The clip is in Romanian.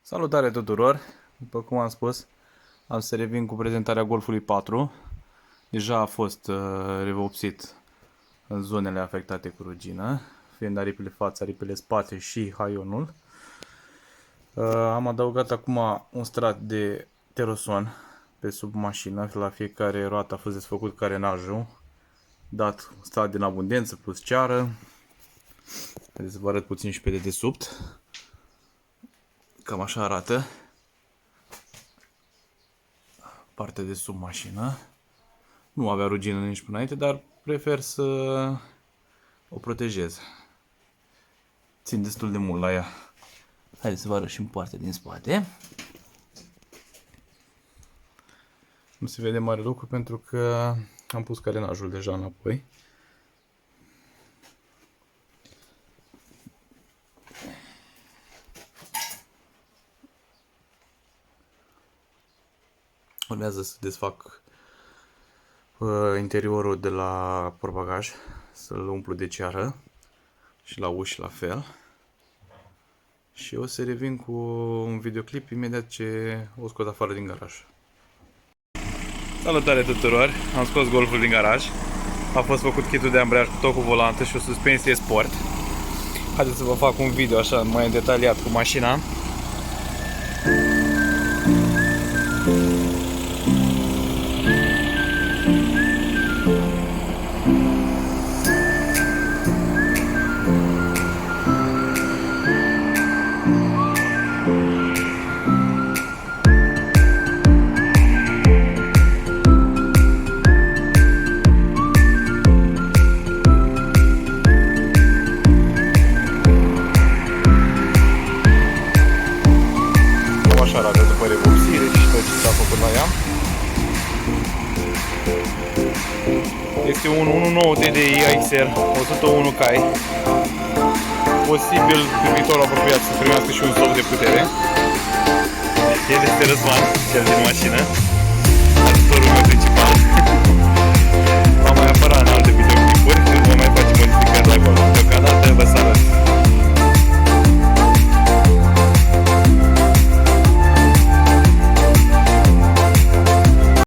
Salutare tuturor! După cum am spus, am să revin cu prezentarea Golfului 4. Deja a fost revopsit în zonele afectate cu rugină, fiind aripile față, aripile spate și haionul. Am adăugat acum un strat de teroson pe sub mașină. La fiecare roată a fost desfăcut carenajul, dat un strat din abundență plus ceară. Haideți să vă arăt puțin și pe dedesubt. Cam așa arată partea de sub mașină. Nu avea rugină nici până înainte, dar prefer să o protejez. Țin destul de mult la ea. Haideți să vă arăt și în partea din spate. Nu se vede mare lucru pentru că am pus carenajul deja înapoi. Urmează să desfac interiorul de la portbagaj, să-l umplu de ceară și la uși la fel. Și o să revin cu un videoclip imediat ce o scot afară din garaj. Salutare tuturor! Am scos Golful din garaj. A fost făcut kitul de ambreiaj cu tot cu volantă și o suspensie sport. Haideți să vă fac un video așa mai detaliat cu mașina. Așa arată după revopsire și tot ce s-a făcut la ea. Este un 1.9 TDI AXR, 101 cai. Posibil în viitorul apropiat să primească și un soft de putere. El este Răzvan, cel din mașină, ajutorul meu principal. Va mai apăra în alte videoclipuri când vom mai face modificări la Golf.